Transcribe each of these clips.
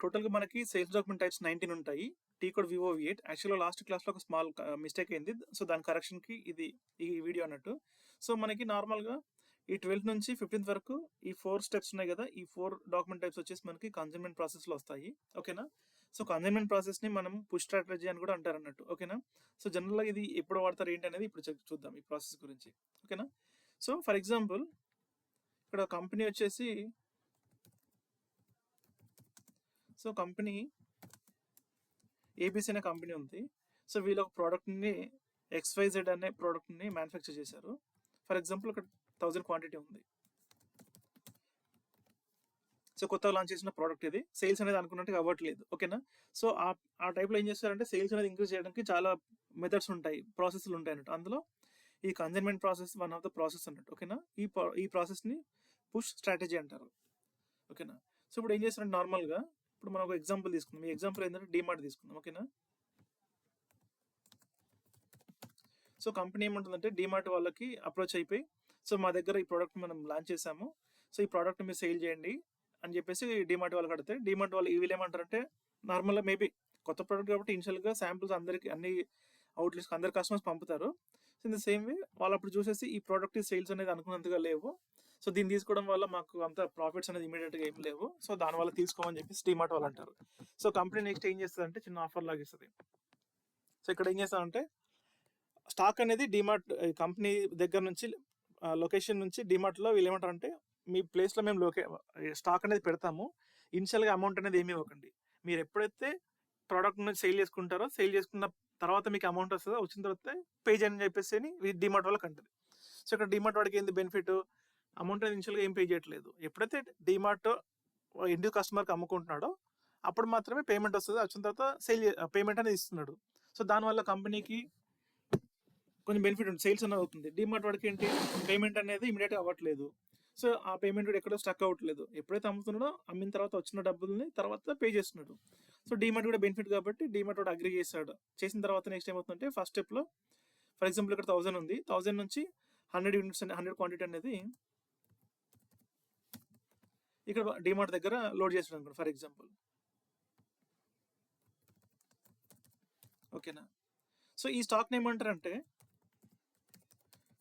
టోటల్‌గా మనకి sales document types 19 ఉంటాయి. టీ కోడ్ వివో V8 యాక్చువల్‌గా లాస్ట్ క్లాస్‌లో ఒక స్మాల్ మిస్టేక్ అయింది. సో, దాని కరెక్షన్‌కి ఈ వీడియో అన్నట్టు. సో, మనకి నార్మల్‌గా ఈ 12థ్ నుంచి 15థ్ వరకు ఈ 4 స్టెప్స్ ఉన్నాయి గదా! ఈ 4 డాక్యుమెంట్ టైప్స్ వచ్చేసి మనకి కన్సైన్‌మెంట్ ప్రాసెస్‌లో వస్తాయి. ఓకేనా? సో, కన్సైన్‌మెంట్ ప్రాసెస్‌ని మనం పుష్ స్ట్రాటజీ అని కూడా అంటారన్నట్టు. ఓకేనా? సో, జనరల్‌గా ఇది ఎప్పుడు వాడతారు ఏంటి అనేది ఇప్పుడు చూద్దాం ఈ ప్రాసెస్ గురించి. ఓకేనా? సో, ఫర్ ఎగ్జాంపుల్ ఇక్కడ కంపెనీ వచ్చేసి కంపెనీ ఏబీసీ అనే కంపెనీ ఉంది. సో, వీళ్ళు ఒక ప్రోడక్ట్‌ని XYZ అనే ప్రోడక్ట్‌ని మ్యానుఫ్యాక్చర్ చేశారు. ఫర్ ఎగ్జాంపుల్ ఇక్కడ 1000 క్వాంటిటీ ఉంది. సో, కొత్తగా లాంచ్ చేసిన ప్రోడక్ట్ ఇది. సేల్స్ అనేది అనుకున్నట్టుగా అవ్వట్లేదు. ఓకేనా? సో, ఆ టైప్‌లో ఏం చేస్తారంటే సేల్స్ అనేది ఇంక్రీజ్ చేయడానికి చాలా మెథడ్స్ ఉంటాయి. ప్రాసెస్‌లు ఉంటాయి అన్నట్టు. అందులో ఈ consignment process one of the process అన్నట్టు. ఓకేనా? ఈ ప్రాసెస్‌ని పుష్ స్ట్రాటజీ అంటారు. ఓకేనా? సో, ఇప్పుడు ఏం చేస్తారంటే నార్మల్‌గా ఇప్పుడు మనం ఒక ఎగ్జాంపుల్ తీసుకుందాం. ఈ ఎగ్జాంపుల్ ఏంటంటే డీమార్ట్ తీసుకుందాం. ఓకేనా? సో, కంపెనీ ఏమంటుందంటే డీమార్ట్ వాళ్ళకి అప్రోచ్ అయిపోయి, సో, మా దగ్గర ఈ ప్రోడక్ట్ మనం లాంచ్ చేసాము. సో, ఈ ప్రోడక్ట్‌ని మీరు సేల్ చేయండి అని చెప్పేసి డీమార్ట్ వాళ్ళకి అడిగితే, డీమార్ట్ వాళ్ళు వీళ్ళేమంటారంటే నార్మల్‌గా మేబీ కొత్త ప్రోడక్ట్ కాబట్టి ఇనిషియల్‌గా శాంపిల్స్ అందరికి అన్ని అవుట్లెట్స్‌కి అందరి కస్టమర్స్ పంపుతారు. So, in the same way వాళ్ళు అప్పుడు చూసేసి ఈ ప్రోడక్ట్ సేల్స్ అనేది అనుకున్నంతగా లేవు. సో, దీన్ని తీసుకోవడం వల్ల మాకు అంత ప్రాఫిట్స్ అనేది ఇమీడియట్‌గా ఏమి లేవు. సో, దానివల్ల తీసుకోమని చెప్పేసి డీమార్ట్ వాళ్ళు అంటారు. సో, కంపెనీ నెక్స్ట్ ఏం చేస్తదంటే చిన్న ఆఫర్ లాగా ఇస్తది. సో, ఇక్కడ ఏం చేస్తామంటే స్టాక్ అనేది డీమార్ట్ కంపెనీ దగ్గర నుంచి లొకేషన్ నుంచి డీమార్ట్‌లో వీళ్ళు ఏమంటారంటే మీ ప్లేస్‌లో మేము స్టాక్ అనేది పెడతాము. ఇనిషియల్‌గా అమౌంట్ అనేది ఏమి ఇవ్వకండి. మీరు ఎప్పుడైతే ప్రోడక్ట్‌ని సేల్ చేసుకుంటారో, సేల్ చేసుకున్న తర్వాత మీకు అమౌంట్ వస్తదో, వచ్చిన తర్వాత పే చేయండి అని చెప్పేసి డీమార్ట్ వాళ్ళకి అంటది. సో, ఇక్కడ డీమార్ట్ వాడికి ఏంది బెనిఫిట్? అమౌంట్ అనేది ఇనిషియల్‌గా ఏం పే చేయట్లేదు. ఎప్పుడైతే డీమార్ట్ ఎండ్ కస్టమర్‌కి అమ్ముకుంటున్నాడో అప్పుడు మాత్రమే పేమెంట్ వస్తది. వచ్చిన తర్వాత పేమెంట్ అనేది ఇస్తున్నాడు. సో, దానివల్ల కంపెనీకి కొంచెం బెనిఫిట్ ఉంది. సేల్స్ అనేది అవుతుంది. డీమార్ట్ వాడికి ఏంటి పేమెంట్ అనేది ఇమీడియట్‌గా అవ్వట్లేదు. సో, ఆ పేమెంట్ కూడా ఎక్కడో స్టక్ అవ్వట్లేదు. ఎప్పుడైతే అమ్ముతున్నాడో అమ్మిన తర్వాత వచ్చిన డబ్బుల్ని తర్వాత పే చేస్తున్నాడు. సో, డీమార్ట్ కూడా బెనిఫిట్ కాబట్టి డీమార్ట్ వాడు అగ్రీ చేశాడు. చేసిన తర్వాత నెక్స్ట్ ఏమవుతుందంటే ఫస్ట్ స్టెప్‌లో ఫర్ ఎగ్జాంపుల్ ఇక్కడ 1000 ఉంది. 1000 నుంచి 100 యూనిట్స్ 100 క్వాంటిటీ అనేది ఇక్కడ డీమార్ట్ దగ్గర లోడ్ చేసాడు అనుకోండి ఫర్ ఎగ్జాంపుల్. ఓకేనా? సో, ఈ స్టాక్‌ని ఏమంటారంటే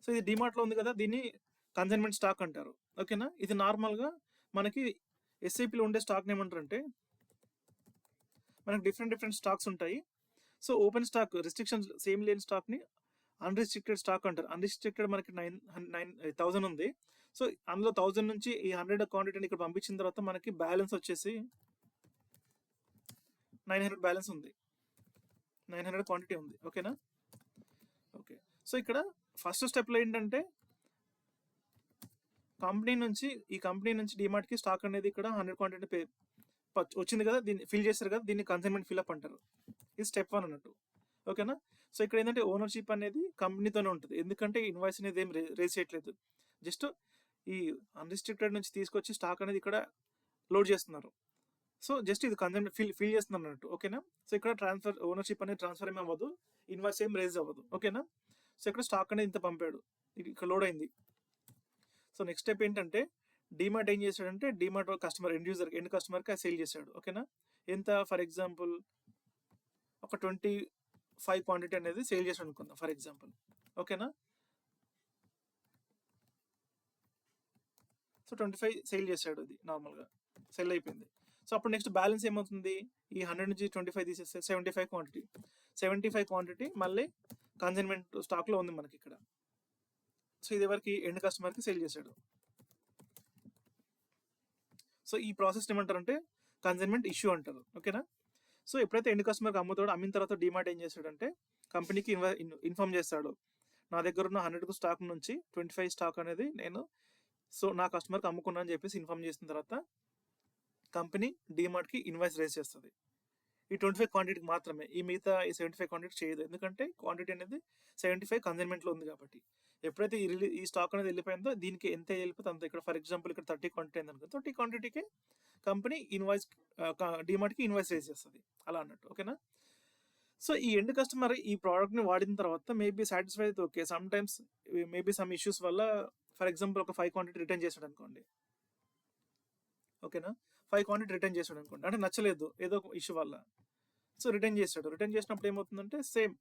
సో, ఇది డీమార్ట్‌లో ఉంది కదా! దీన్ని కన్సైన్‌మెంట్ స్టాక్ అంటారు. ఓకేనా? ఇది నార్మల్‌గా మనకి ఎస్ఐపిలో ఉండే స్టాక్‌ని ఏమంటారంటే మనకు డిఫరెంట్ స్టాక్స్ ఉంటాయి. So, open stock restrictions same లేని స్టాక్‌ని అన్‌రిస్ట్రిక్టెడ్ స్టాక్ అంటారు. అన్‌రిస్ట్రిక్టెడ్ మనకి 1000 ఉంది. సో, అందులో 1000 నుంచి ఈ 100 క్వాంటిటీని ఇక్కడ పంపించిన తర్వాత మనకి బ్యాలెన్స్ వచ్చేసి 900 బ్యాలెన్స్ ఉంది. 900 క్వాంటిటీ ఉంది. ఓకేనా? ఓకే. సో, ఇక్కడ ఫస్ట్ స్టెప్‌లో ఏంటంటే ఈ కంపెనీ నుంచి డీమార్ట్‌కి స్టాక్ అనేది ఇక్కడ 100 క్వాంటిటీ వచ్చింది కదా! దీన్ని ఫిల్ చేశారు కదా! దీన్ని కన్సైన్‌మెంట్ ఫిల్ అప్ అంటారు. ఇది స్టెప్ 1 అన్నట్టు. ఓకేనా? సో, ఇక్కడ ఏంటంటే ఓనర్‌షిప్ అనేది కంపెనీతోనే ఉంటది. ఎందుకంటే ఇన్వాయిస్ అనేది ఏం రేజ్ చేయట్లేదు. జస్ట్ ఈ అన్‌రిస్ట్రిక్టెడ్ నుంచి తీసుకొచ్చి స్టాక్ అనేది ఇక్కడ లోడ్ చేస్తున్నారు. సో, జస్ట్ ఇది కన్సైన్‌మెంట్ ఫిల్ చేస్తున్నారు అన్నట్టు. ఓకేనా? సో, ఇక్కడ ఓనర్‌షిప్ అనేది ట్రాన్స్‌ఫర్ ఏమి అవ్వదు. ఇన్వాయిస్ ఏం రేజ్ అవ్వదు. ఓకేనా? సో, ఇక్కడ స్టాక్ అనేది ఇంత పంపాడు. ఇది ఇక్కడ లోడ్ అయింది. సో, నెక్స్ట్ స్టెప్ ఏంటంటే డీమార్ట్ ఏం చేశాడంటే డీమార్ట్ కస్టమర్ ఎండ్ కస్టమర్‌కి సేల్ చేశాడు. ఓకేనా? ఎంత ఫర్ ఎగ్జాంపుల్ ఒక 25 క్వాంటిటీ అనేది సేల్ చేశాడు అనుకుందాం ఫర్ ఎగ్జాంపుల్. ఓకేనా? సో, 25 సేల్ చేశాడు అది నార్మల్‌గా. సెల్ అయిపోయింది. సో, అప్పుడు నెక్స్ట్ బ్యాలెన్స్ ఏమవుతుంది? ఈ 100 నుంచి 25 తీసేస్తే 75 క్వాంటిటీ. 75 క్వాంటిటీ మళ్ళీ కన్సైన్‌మెంట్ స్టాక్‌లో ఉంది మనకిక్కడ. సో, ఇది ఎవరికి ఎండ్ కస్టమర్‌కి సేల్ చేశాడు. సో, ఈ ప్రాసెస్ ఏమంటారంటే కన్సైన్‌మెంట్ ఇష్యూ అంటారు. ఓకేనా? సో, ఎప్పుడైతే ఎండ్ కస్టమర్‌కి అమ్ముతాడో అమ్మిన తర్వాత డీమార్ట్ ఏం చేస్తాడంటే కంపెనీకి ఇన్ఫార్మ్ చేస్తాడు. నా దగ్గర ఉన్న 100 స్టాక్ నుంచి 25 స్టాక్ అనేది నేను నా కస్టమర్‌కి అమ్ముకున్నా అని చెప్పేసి ఇన్ఫార్మ్ చేసిన తర్వాత కంపెనీ డీమార్ట్‌కి ఇన్వాయిస్ రేజ్ చేస్తది. ఈ 25 క్వాంటిటీకి మాత్రమే. ఈ మిగతా ఈ 75 క్వాంటిటీ చేయదు. ఎందుకంటే క్వాంటిటీ అనేది 75 కన్సైన్‌మెంట్‌లో ఉంది కాబట్టి. ఎప్పుడైతే ఈ స్టాక్ అనేది వెళ్ళిపోయిందో దీనికి ఎంత వెళ్ళిపోతే అంత. ఇక్కడ ఫర్ ఎగ్జాంపుల్ ఇక్కడ 30 క్వాంటిటీ అయిందనుకో 30 క్వాంటిటీకే కంపెనీ డీమార్ట్‌కి ఇన్వాయిస్ రేజ్ చేస్తది. అలా అన్నట్టు. ఓకేనా? సో, ఈ ఎండ్ కస్టమర్ ఈ ప్రోడక్ట్‌ని వాడిన తర్వాత మేబీ సాటిస్ఫై అయితే okay. Sometimes maybe some issues వల్ల ఫర్ ఎగ్జాంపుల్ ఒక 5 క్వాంటిటీ రిటర్న్ చేసాడనుకోండి. ఓకేనా? 5 క్వాంటిటీ రిటర్న్ చేసాడు అనుకోండి, అంటే నచ్చలేదు ఏదో ఒక ఇష్యూ వల్ల. సో రిటర్న్ చేశాడు. రిటర్న్ చేసినప్పుడు ఏమవుతుందంటే సేమ్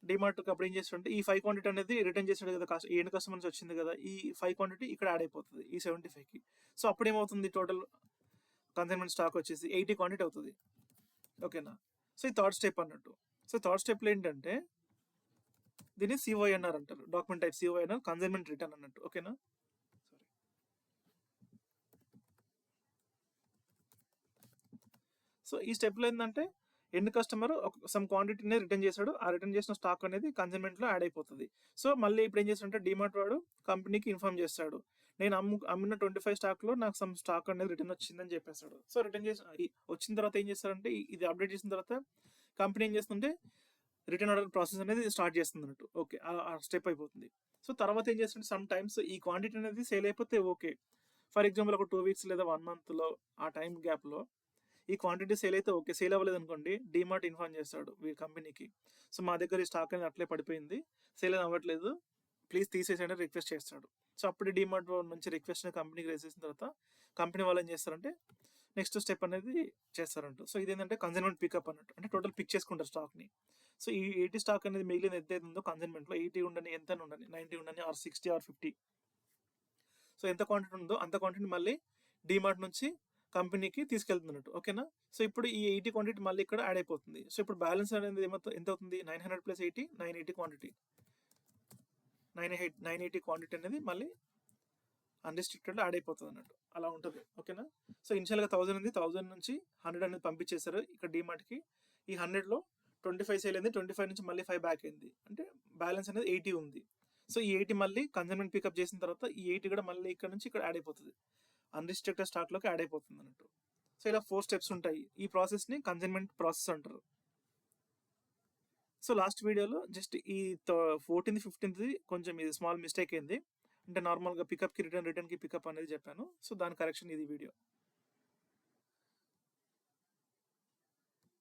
డిమార్ట్కి అప్పుడు ఏం చేస్తాడంటే ఈ 5 క్వాంటిటీ అనేది రిటర్న్ చేసాడు కదా, ఎండ్ కస్టమర్ నుంచి వచ్చింది కదా, ఈ 5 క్వాంటిటీ ఇక్కడ యాడ్ అయిపోతుంది ఈ 75కి. సో అప్పుడు ఏమవుతుంది, టోటల్ కన్సైన్మెంట్ స్టాక్ వచ్చేసి 80 క్వాంటిటీ అవుతుంది. ఓకేనా. సో ఈ థర్డ్ స్టెప్ అన్నట్టు. సో థర్డ్ స్టెప్లో ఏంటంటే దీన్ని సిఓఐఎన్ఆర్ అంటారు, డాక్యుమెంట్ టైప్ సిఓఐఎన్ఆర్, కన్సైన్మెంట్ రిటర్న్ అన్నట్టు. ఓకేనా. సో ఈ స్టెప్లో ఏంటంటే ఎండ్ కస్టమర్ సమ్ క్వాంటిటీని రిటర్న్ చేశాడు, ఆ రిటర్న్ చేసిన స్టాక్ అనేది కన్సైన్మెంట్లో యాడ్ అయిపోతుంది. సో మళ్ళీ ఇప్పుడు ఏం చేస్తాడంటే డిమార్ట్ వాడు కంపెనీకి ఇన్ఫార్మ్ చేస్తాడు, నేను అమ్మిన 25 స్టాక్లో నాకు సమ్ స్టాక్ అనేది రిటర్న్ వచ్చిందని చెప్పేస్తాడు. సో రిటర్న్ చేసి వచ్చిన తర్వాత ఏం చేస్తారంటే ఇది అప్డేట్ చేసిన తర్వాత కంపెనీ ఏం చేస్తుంటే రిటర్న్ ఆర్డర్ ప్రాసెస్ అనేది స్టార్ట్ చేస్తుంది అన్నట్టు. ఓకే, ఆ స్టెప్ అయిపోతుంది. సో తర్వాత ఏం చేస్తుంటే సమ్ టైమ్స్ ఈ క్వాంటిటీ అనేది సేల్ అయిపోతే ఓకే, ఫర్ ఎగ్జాంపుల్ ఒక 2 వీక్స్ లేదా 1 మంత్లో ఆ టైం గ్యాప్లో ఈ క్వాంటిటీ సేల్ అయితే ఓకే, సేల్ అవ్వలేదు అనుకోండి, డిమార్ట్ ఇన్ఫార్మ్ చేస్తాడు వీడి కంపెనీకి, సో మా దగ్గర ఈ స్టాక్ అనేది అట్లే పడిపోయింది, సేల్ అవ్వట్లేదు, ప్లీజ్ తీసేసేయండి రిక్వెస్ట్ చేస్తాడు. సో అప్పుడు డిమార్ట్ నుంచి రిక్వెస్ట్ కంపెనీకి రేస్ చేసిన తర్వాత కంపెనీ వాళ్ళు ఏం చేస్తారంటే నెక్స్ట్ స్టెప్ అనేది చేస్తారంట. సో ఇదేంటంటే కన్సైన్మెంట్ పికప్ అన్నట్టు, అంటే టోటల్ పిక్ చేసుకుంటారు స్టాక్ని. సో ఈ 80 స్టాక్ అనేది మిగిలిన ఎంత ఉందో కన్సైన్మెంట్లో 80 ఉండని, ఎంత ఉండని, 90 ఉండని, ఆర్ 60 ఆర్ 50, సో ఎంత క్వాంటిటీ ఉందో అంత క్వాంటిటీ మళ్ళీ డిమార్ట్ నుంచి కంపెనీకి తీసుకెళ్తున్నట్టు. ఓకేనా. సో ఇప్పుడు ఈ 80 క్వాంటిటీ మళ్ళీ ఇక్కడ యాడ్ అయిపోతుంది. సో ఇప్పుడు బ్యాలెన్స్ అనేది ఎంత అవుతుంది, 900 + 80, 980 క్వాంటిటీ, 980 క్వాంటిటీ అనేది మళ్ళీ అన్రిస్ట్రిక్టెడ్లో యాడ్ అయిపోతుంది అన్నట్టు, అలా ఉంటుంది. ఓకేనా. సో ఇనిషియల్గా 1000 ఉంది, 1000 నుంచి 100 అనేది పంపించేశారు ఇక్కడ డిమార్ట్కి. ఈ 100లో 25 సేల్ అయింది, 25 నుంచి మళ్ళీ 5 బ్యాక్ అయింది, అంటే బ్యాలెన్స్ అనేది 80 ఉంది. సో ఈ 80 మళ్ళీ కన్సైన్మెంట్ పికప్ చేసిన తర్వాత ఈ 80 కూడా మళ్ళీ ఇక్కడ నుంచి ఇక్కడ యాడ్ అయిపోతుంది, అన్రిస్ట్రిక్టెడ్ స్టాక్లోకి యాడ్ అయిపోతుంది అన్నట్టు. సో ఇలా 4 స్టెప్స్ ఉంటాయి. ఈ ప్రాసెస్ని కన్సైన్మెంట్ ప్రాసెస్ అంటారు. సో లాస్ట్ వీడియోలో జస్ట్ ఈ 14th 15th కొంచెం ఇది స్మాల్ మిస్టేక్ అయింది, అంటే నార్మల్గా పికప్కి రిటర్న్కి పికప్ అనేది చెప్పాను. సో దాని కరెక్షన్ ఇది వీడియో.